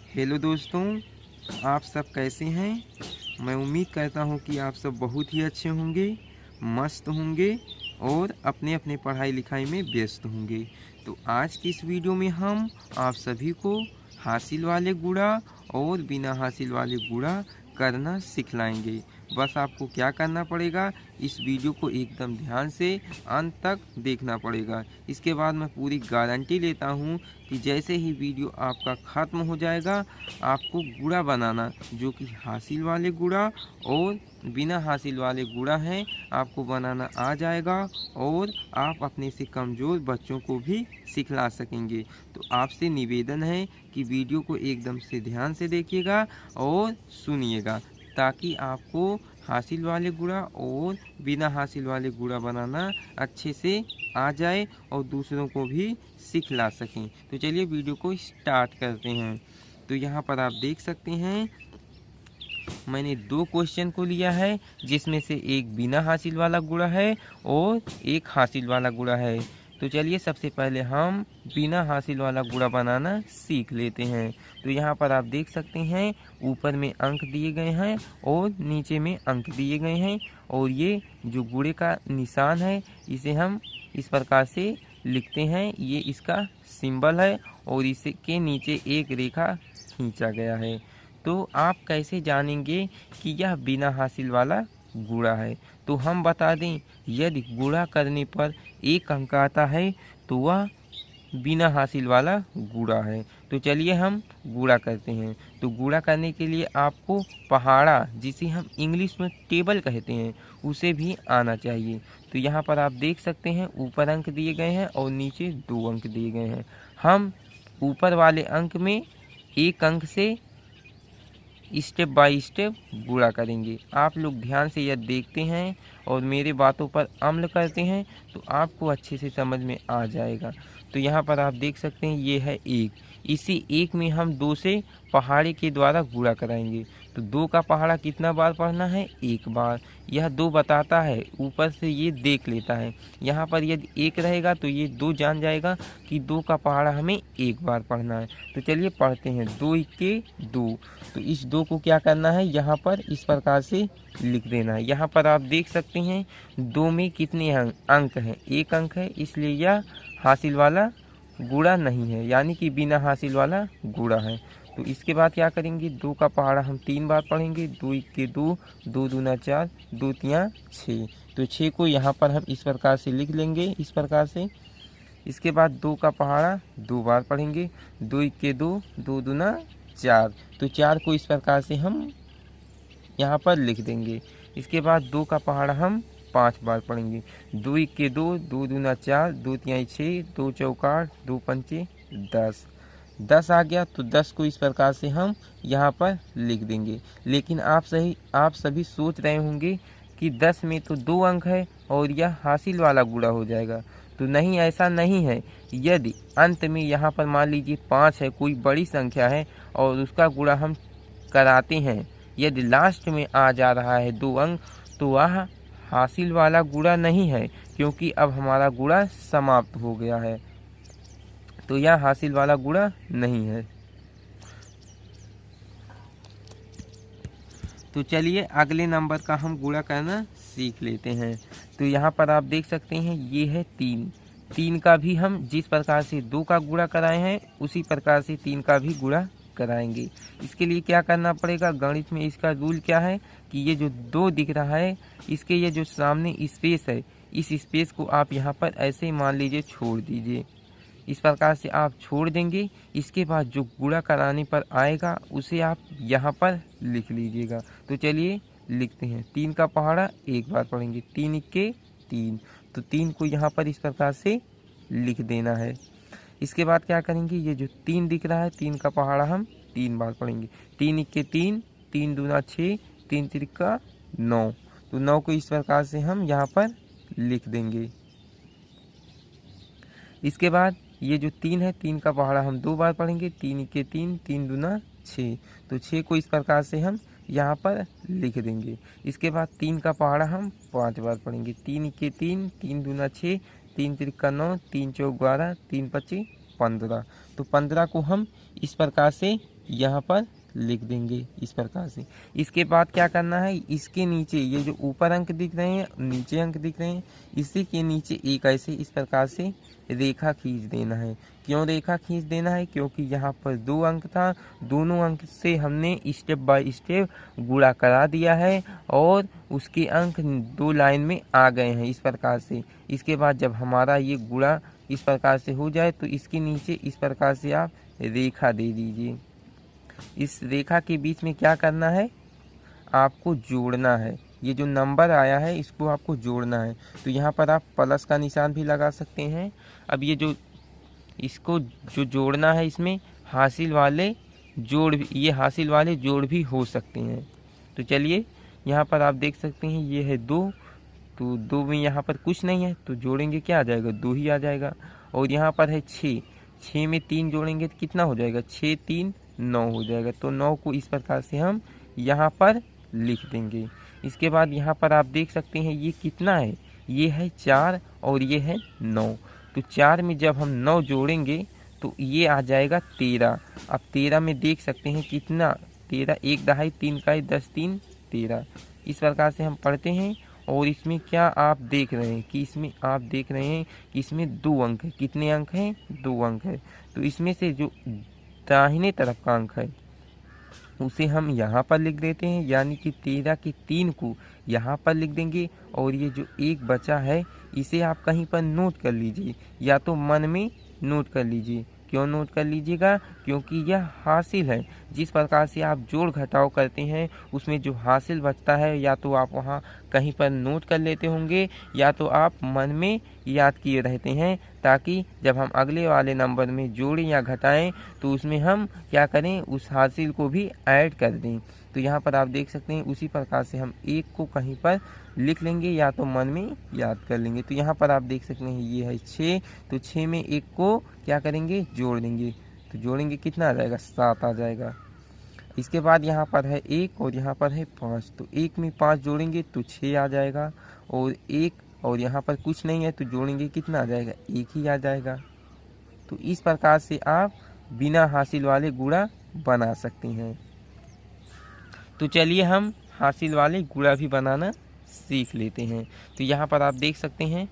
Hello दोस्तों, आप सब कैसे हैं। मैं उम्मीद करता हूं कि आप सब बहुत ही अच्छे होंगे, मस्त होंगे और अपने अपने पढ़ाई लिखाई में व्यस्त होंगे। तो आज की इस वीडियो में हम आप सभी को हासिल वाले गुणा और बिना हासिल वाले गुणा करना सिखलाएंगे। बस आपको क्या करना पड़ेगा, इस वीडियो को एकदम ध्यान से अंत तक देखना पड़ेगा। इसके बाद मैं पूरी गारंटी लेता हूँ कि जैसे ही वीडियो आपका ख़त्म हो जाएगा, आपको गुणा बनाना, जो कि हासिल वाले गुणा और बिना हासिल वाले गुणा हैं, आपको बनाना आ जाएगा और आप अपने से कमज़ोर बच्चों को भी सिखला सकेंगे। तो आपसे निवेदन है कि वीडियो को एकदम से ध्यान से देखिएगा और सुनिएगा, ताकि आपको हासिल वाले गुणा और बिना हासिल वाले गुणा बनाना अच्छे से आ जाए और दूसरों को भी सिखला सकें। तो चलिए वीडियो को स्टार्ट करते हैं। तो यहाँ पर आप देख सकते हैं, मैंने दो क्वेश्चन को लिया है, जिसमें से एक बिना हासिल वाला गुणा है और एक हासिल वाला गुणा है। तो चलिए सबसे पहले हम बिना हासिल वाला गुणा बनाना सीख लेते हैं। तो यहाँ पर आप देख सकते हैं, ऊपर में अंक दिए गए हैं और नीचे में अंक दिए गए हैं, और ये जो गुणे का निशान है, इसे हम इस प्रकार से लिखते हैं। ये इसका सिंबल है और इसके नीचे एक रेखा खींचा गया है। तो आप कैसे जानेंगे कि यह बिना हासिल वाला गुणा है? तो हम बता दें, यदि गुणा करने पर एक अंक आता है तो वह बिना हासिल वाला गुणा है। तो चलिए हम गुणा करते हैं। तो गुणा करने के लिए आपको पहाड़ा, जिसे हम इंग्लिश में टेबल कहते हैं, उसे भी आना चाहिए। तो यहाँ पर आप देख सकते हैं, ऊपर अंक दिए गए हैं और नीचे 2 अंक दिए गए हैं। हम ऊपर वाले अंक में एक अंक से स्टेप बाय स्टेप गुणा करेंगे। आप लोग ध्यान से यह देखते हैं और मेरे बातों पर अमल करते हैं तो आपको अच्छे से समझ में आ जाएगा। तो यहाँ पर आप देख सकते हैं, ये है 1। इसी 1 में हम 2 से पहाड़े के द्वारा गुणा कराएंगे। तो 2 का पहाड़ा कितना बार पढ़ना है? 1 बार। यह 2 बताता है, ऊपर से ये देख लेता है। यहाँ पर यदि 1 रहेगा तो ये 2 जान जाएगा कि 2 का पहाड़ा हमें 1 बार पढ़ना है। तो चलिए पढ़ते हैं। 2 के 2। तो इस 2 को क्या करना है, यहाँ पर इस प्रकार से लिख देना है। यहाँ पर आप देख सकते हैं, 2 में कितने अंक हैं? 1 अंक है, इसलिए यह हासिल वाला गुणा नहीं है, यानी कि बिना हासिल वाला गुणा है। तो इसके बाद क्या करेंगे, 2 का पहाड़ा हम 3 बार पढ़ेंगे। 2 के 2, 2 दूना 4, 2 तियाँ 6। तो 6 को यहाँ पर हम इस प्रकार से लिख लेंगे, इस प्रकार से। इसके बाद 2 का पहाड़ा 2 बार पढ़ेंगे। 2 के 2, 2 दूना 4। तो 4 को इस प्रकार से हम यहाँ पर लिख देंगे। इसके बाद 2 का पहाड़ा हम 5 बार पढ़ेंगे। 2 के 2, 2 दूना 4, 2 तिहाई 6, 2 चौका 8, 2 पंचे 10। 10 आ गया, तो 10 को इस प्रकार से हम यहाँ पर लिख देंगे। लेकिन आप सभी सोच रहे होंगे कि 10 में तो 2 अंक है और यह हासिल वाला गुणा हो जाएगा। तो नहीं, ऐसा नहीं है। यदि अंत में यहाँ पर मान लीजिए 5 है, कोई बड़ी संख्या है, और उसका गुणा हम कराते हैं, यदि लास्ट में आ जा रहा है 2 अंक, तो वह हासिल वाला गुणा नहीं है, क्योंकि अब हमारा गुणा समाप्त हो गया है। तो यह हासिल वाला गुणा नहीं है। तो चलिए अगले नंबर का हम गुणा करना सीख लेते हैं। तो यहाँ पर आप देख सकते हैं, ये है 3। 3 का भी हम जिस प्रकार से 2 का गुणा कराए हैं, उसी प्रकार से 3 का भी गुणा कराएंगे। इसके लिए क्या करना पड़ेगा, गणित में इसका रूल क्या है कि ये जो 2 दिख रहा है, इसके ये जो सामने स्पेस है, इस स्पेस को आप यहाँ पर ऐसे ही मान लीजिए छोड़ दीजिए। इस प्रकार से आप छोड़ देंगे। इसके बाद जो गुणा कराने पर आएगा, उसे आप यहाँ पर लिख लीजिएगा। तो चलिए लिखते हैं। 3 का पहाड़ा 1 बार पढ़ेंगे। 3 के 3, तो 3 को यहाँ पर इस प्रकार से लिख देना है। इसके बाद क्या करेंगे, ये जो 3 दिख रहा है, 3 का पहाड़ा हम 3 बार पढ़ेंगे। 3 के 3, 3 दूना 6, 3 तिरका 9। तो 9 को इस प्रकार से हम यहाँ पर लिख देंगे। इसके बाद ये जो 3 है, 3 का पहाड़ा हम 2 बार पढ़ेंगे। 3 के 3, 3 दूना 6। तो 6 को इस प्रकार से हम यहाँ पर लिख देंगे। इसके बाद 3 का पहाड़ा हम 5 बार पढ़ेंगे। 3 के 3, 3 दूना 6, 3 तिरका 9, 3 चौक 12, 3 पच्ची 15। तो 15 को हम इस प्रकार से यहाँ पर लिख देंगे इस प्रकार से। इसके बाद क्या करना है, इसके नीचे ये जो ऊपर अंक दिख रहे हैं, नीचे अंक दिख रहे हैं, इसी के नीचे एक ऐसे इस प्रकार से रेखा खींच देना है। क्यों रेखा खींच देना है, क्योंकि यहाँ पर 2 अंक था, दोनों अंक से हमने स्टेप बाय स्टेप गुणा करा दिया है और उसके अंक 2 लाइन में आ गए हैं इस प्रकार से। इसके बाद जब हमारा ये गुणा इस प्रकार से हो जाए तो इसके नीचे इस प्रकार से आप रेखा दे दीजिए। इस रेखा के बीच में क्या करना है, आपको जोड़ना है। ये जो नंबर आया है इसको आपको जोड़ना है। तो यहाँ पर आप प्लस का निशान भी लगा सकते हैं। अब ये जो इसको जो जोड़ना है, इसमें हासिल वाले जोड़ भी, ये हासिल वाले जोड़ भी हो सकते हैं। तो चलिए यहाँ पर आप देख सकते हैं ये है 2, तो 2 में यहाँ पर कुछ नहीं है तो जोड़ेंगे क्या आ जाएगा, 2 ही आ जाएगा। और यहाँ पर है 6, 6 में 3 जोड़ेंगे तो कितना हो जाएगा, 6 3 9 हो जाएगा। तो 9 को इस प्रकार से हम यहाँ पर लिख देंगे। इसके बाद यहाँ पर आप देख सकते हैं ये कितना है, ये है 4 और ये है 9। तो 4 में जब हम 9 जोड़ेंगे तो ये आ जाएगा 13। अब 13 में देख सकते हैं कितना, 13 1 दहाई 3 का 10 3 13। इस प्रकार से हम पढ़ते हैं। और इसमें क्या आप देख रहे हैं कि इसमें आप देख रहे हैं कि इसमें 2 अंक है। कितने अंक हैं, 2 अंक है। तो इसमें से जो दाहिने तरफ का अंक है उसे हम यहाँ पर लिख देते हैं, यानी कि 13 के 3 को यहाँ पर लिख देंगे। और ये जो 1 बचा है इसे आप कहीं पर नोट कर लीजिए, या तो मन में नोट कर लीजिए। क्यों नोट कर लीजिएगा, क्योंकि यह हासिल है। जिस प्रकार से आप जोड़ घटाव करते हैं उसमें जो हासिल बचता है या तो आप वहाँ कहीं पर नोट कर लेते होंगे या तो आप मन में याद किए रहते हैं, ताकि जब हम अगले वाले नंबर में जोड़ें या घटाएं तो उसमें हम क्या करें, उस हासिल को भी ऐड कर दें। तो यहाँ पर आप देख सकते हैं उसी प्रकार से हम 1 को कहीं पर लिख लेंगे या तो मन में याद कर लेंगे। तो यहाँ पर आप देख सकते हैं ये है 6, तो 6 में 1 को क्या करेंगे, जोड़ देंगे। तो जोड़ेंगे कितना आ जाएगा, 7 आ जाएगा। इसके बाद यहाँ पर है 1 और यहाँ पर है 5, तो 1 में 5 जोड़ेंगे तो 6 आ जाएगा। और 1 और यहाँ पर कुछ नहीं है तो जोड़ेंगे कितना आ जाएगा, 1 ही आ जाएगा। तो इस प्रकार से आप बिना हासिल वाले गुणा बना सकते हैं। तो चलिए हम हासिल वाले गुणा भी बनाना सीख लेते हैं। तो यहाँ पर आप देख सकते हैं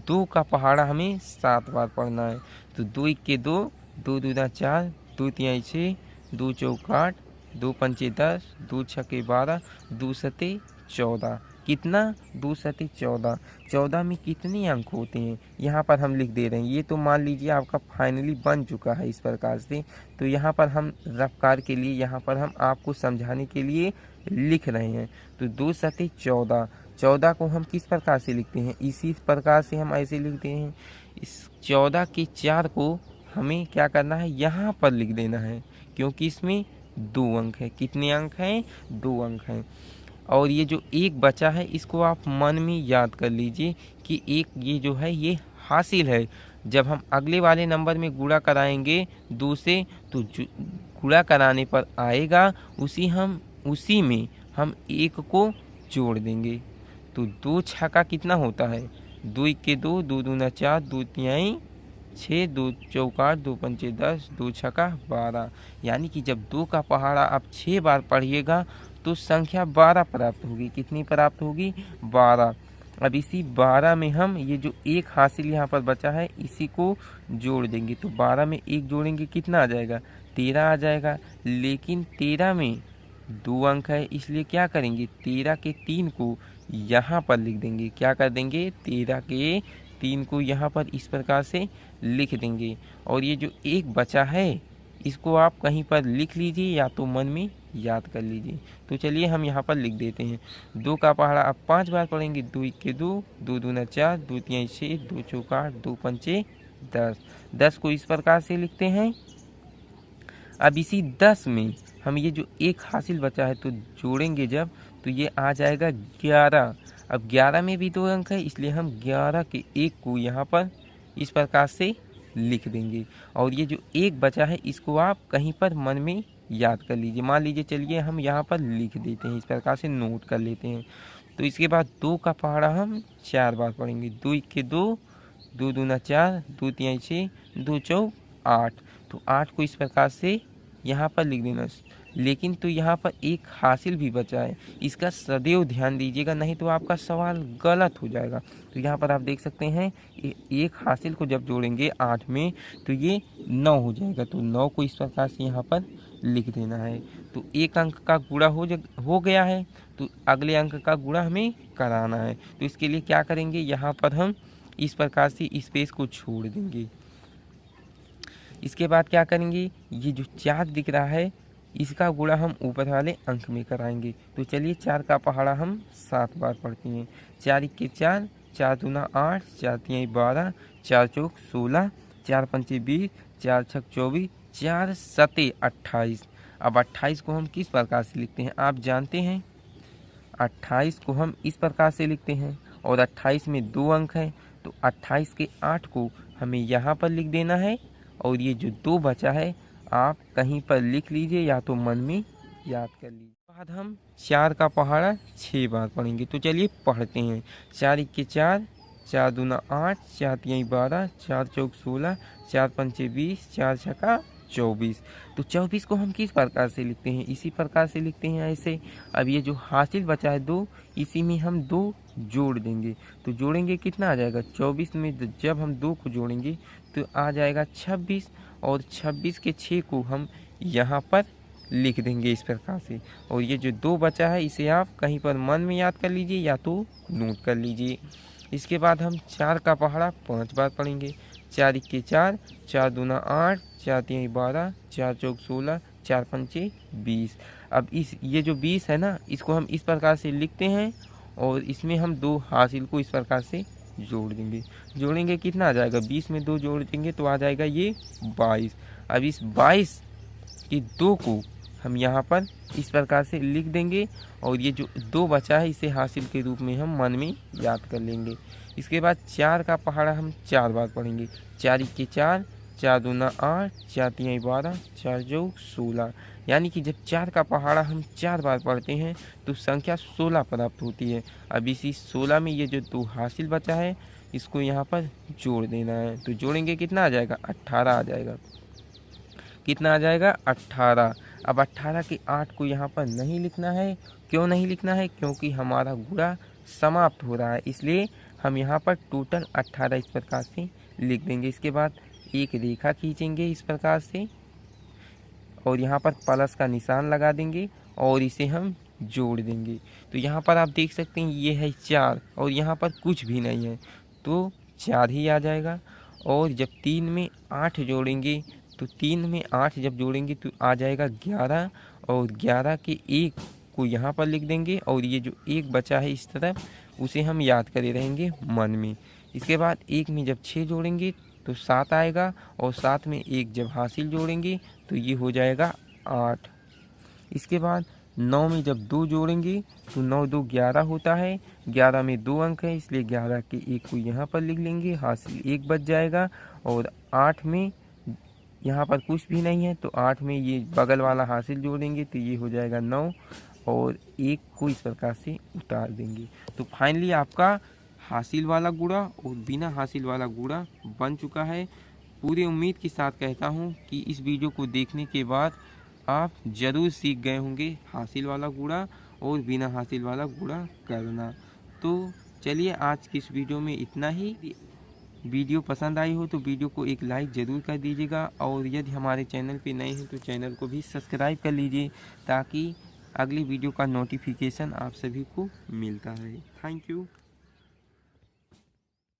2 का पहाड़ा हमें 7 बार पढ़ना है। तो 2 1 के 2, 2 दूना 4, 2 तिहाई 6, 2 चौक 8, 2 पंचे 10, 2 छक्के 12, 2 सते 14। कितना, 2 सते 14। 14 में कितने अंक होते हैं यहाँ पर हम लिख दे रहे हैं। ये तो मान लीजिए आपका फाइनली बन चुका है इस प्रकार से। तो यहाँ पर हम रफ्तार के लिए, यहाँ पर हम आपको समझाने के लिए लिख रहे हैं। तो 2 सते 14, 14 को हम किस प्रकार से लिखते हैं, इसी प्रकार से हम ऐसे लिखते हैं। इस 14 के 4 को हमें क्या करना है, यहाँ पर लिख देना है, क्योंकि इसमें 2 अंक है। कितने अंक हैं, 2 अंक हैं। और ये जो 1 बचा है इसको आप मन में याद कर लीजिए कि 1 ये जो है ये हासिल है। जब हम अगले वाले नंबर में गुणा कराएंगे 2 से तो गुणा कराने पर आएगा उसी में हम 1 को जोड़ देंगे। तो 2 छक्का कितना होता है, 2 1 के 2, 2 दूना 4, 2 तिहाई 6, 2 चौक 8, 2 पंचे 10, 2 छक्का 12। यानी कि जब 2 का पहाड़ा आप 6 बार पढ़िएगा तो संख्या 12 प्राप्त होगी। कितनी प्राप्त होगी, 12। अब इसी 12 में हम ये जो 1 हासिल यहाँ पर बचा है इसी को जोड़ देंगे। तो 12 में 1 जोड़ेंगे कितना आ जाएगा, 13 आ जाएगा। लेकिन 13 में 2 अंक है, इसलिए क्या करेंगे, 13 के 3 को यहाँ पर लिख देंगे। क्या कर देंगे, 13 के 3 को यहाँ पर इस प्रकार से लिख देंगे। और ये जो 1 बचा है इसको आप कहीं पर लिख लीजिए या तो मन में याद कर लीजिए। तो चलिए हम यहाँ पर लिख देते हैं। 2 का पहाड़ा आप 5 बार पढ़ेंगे। 2 1 के 2, 2 दूना 4, 2 तिहाई 6, 2 चौक 8, 2 पंचे 10। 10 को इस प्रकार से लिखते हैं। अब इसी 10 में हम ये जो 1 हासिल बचा है तो जोड़ेंगे जब तो ये आ जाएगा 11। अब 11 में भी 2 अंक है, इसलिए हम 11 के 1 को यहाँ पर इस प्रकार से लिख देंगे। और ये जो 1 बचा है इसको आप कहीं पर मन में याद कर लीजिए। मान लीजिए चलिए हम यहाँ पर लिख देते हैं, इस प्रकार से नोट कर लेते हैं। तो इसके बाद 2 का पहाड़ा हम 4 बार पढ़ेंगे। 2 1 के 2, 2 दूना 4, 2 तिहाई 6, 2 चौक 8। तो 8 को इस प्रकार से यहाँ पर लिख देना। लेकिन तो यहाँ पर एक हासिल भी बचा है, इसका सदैव ध्यान दीजिएगा, नहीं तो आपका सवाल गलत हो जाएगा। तो यहाँ पर आप देख सकते हैं एक हासिल को जब जोड़ेंगे 8 में तो ये 9 हो जाएगा। तो 9 को इस प्रकार से यहाँ पर लिख देना है। तो एक अंक का गुणा हो गया है, तो अगले अंक का गुणा हमें कराना है। तो इसके लिए क्या करेंगे, यहाँ पर हम इस प्रकार से स्पेस को छोड़ देंगे। इसके बाद क्या करेंगे, ये जो 4 दिख रहा है इसका गुणा हम ऊपर वाले अंक में कराएंगे। तो चलिए 4 का पहाड़ा हम 7 बार पढ़ते हैं। 4 1 4, 4 दूना 8, 4 3 12, 4 चौक 16, 4 पंचे 20, 4 छक 24, 4 सते 28। अब 28 को हम किस प्रकार से लिखते हैं आप जानते हैं। 28 को हम इस प्रकार से लिखते हैं और 28 में 2 अंक हैं, तो 28 के 8 को हमें यहाँ पर लिख देना है और ये जो 2 बचा है आप कहीं पर लिख लीजिए या तो मन में याद कर लीजिए। बाद हम 4 का पहाड़ा 6 बार पढ़ेंगे। तो चलिए पढ़ते हैं। 4 1 4, 4 दूना 8, 4 3 12, 4 चौक 16, 4 पंचे 20, 4 छक्का 24। तो 24 को हम किस प्रकार से लिखते हैं, इसी प्रकार से लिखते हैं ऐसे। अब ये जो हासिल बचा है 2, इसी में हम 2 जोड़ देंगे। तो जोड़ेंगे कितना आ जाएगा, 24 में जब हम 2 को जोड़ेंगे तो आ जाएगा 26 और 26 के 6 को हम यहाँ पर लिख देंगे इस प्रकार से। और ये जो 2 बचा है इसे आप कहीं पर मन में याद कर लीजिए या तो नोट कर लीजिए। इसके बाद हम 4 का पहाड़ा 5 बार पढ़ेंगे। 4 1 4, 4 दूना 8, 4 3 12, 4 चौक 16, 4 पंचे 20। अब ये जो 20 है ना, इसको हम इस प्रकार से लिखते हैं और इसमें हम 2 हासिल को इस प्रकार से जोड़ देंगे। जोड़ेंगे कितना आ जाएगा, 20 में 2 जोड़ देंगे तो आ जाएगा ये 22। अब इस 22 के 2 को हम यहाँ पर इस प्रकार से लिख देंगे और ये जो 2 बचा है इसे हासिल के रूप में हम मन में याद कर लेंगे। इसके बाद 4 का पहाड़ा हम 4 बार पढ़ेंगे। 4 1 4, 4 दूना 8, 4 3 12, 4 चौक 16। यानी कि जब 4 का पहाड़ा हम 4 बार पढ़ते हैं तो संख्या 16 प्राप्त होती है। अब इसी 16 में ये जो 2 हासिल बचा है इसको यहाँ पर जोड़ देना है। तो जोड़ेंगे कितना आ जाएगा, 18 आ जाएगा। कितना आ जाएगा, 18। अब 18 के 8 को यहाँ पर नहीं लिखना है। क्यों नहीं लिखना है, क्योंकि हमारा गुणा समाप्त हो रहा है, इसलिए हम यहाँ पर टोटल 18 इस प्रकार से लिख देंगे। इसके बाद एक रेखा खींचेंगे इस प्रकार से और यहाँ पर प्लस का निशान लगा देंगे और इसे हम जोड़ देंगे। तो यहाँ पर आप देख सकते हैं ये है 4 और यहाँ पर कुछ भी नहीं है तो 4 ही आ जाएगा। और जब 3 में 8 जोड़ेंगे तो 3 में 8 जब जोड़ेंगे तो आ जाएगा 11 और 11 के 1 को यहाँ पर लिख देंगे और ये जो 1 बचा है इस तरफ उसे हम याद करे रहेंगे मन में। इसके बाद 1 में जब 6 जोड़ेंगे तो 7 आएगा और 7 में 1 जब हासिल जोड़ेंगे तो ये हो जाएगा 8। इसके बाद 9 में जब 2 जोड़ेंगे तो 9 2 11 होता है। 11 में 2 अंक है इसलिए 11 के 1 को यहाँ पर लिख लेंगे, हासिल 1 बच जाएगा। और 8 में यहाँ पर कुछ भी नहीं है तो 8 में ये बगल वाला हासिल जोड़ेंगे तो ये हो जाएगा 9 और 1 को इस प्रकार से उतार देंगे। तो फाइनली आपका हासिल वाला गुणा और बिना हासिल वाला गुणा बन चुका है। पूरी उम्मीद के साथ कहता हूँ कि इस वीडियो को देखने के बाद आप ज़रूर सीख गए होंगे हासिल वाला गुणा और बिना हासिल वाला गुणा करना। तो चलिए आज की इस वीडियो में इतना ही। वीडियो पसंद आई हो तो वीडियो को एक लाइक ज़रूर कर दीजिएगा और यदि हमारे चैनल पे नए हैं तो चैनल को भी सब्सक्राइब कर लीजिए ताकि अगली वीडियो का नोटिफिकेशन आप सभी को मिलता रहे। Thank you.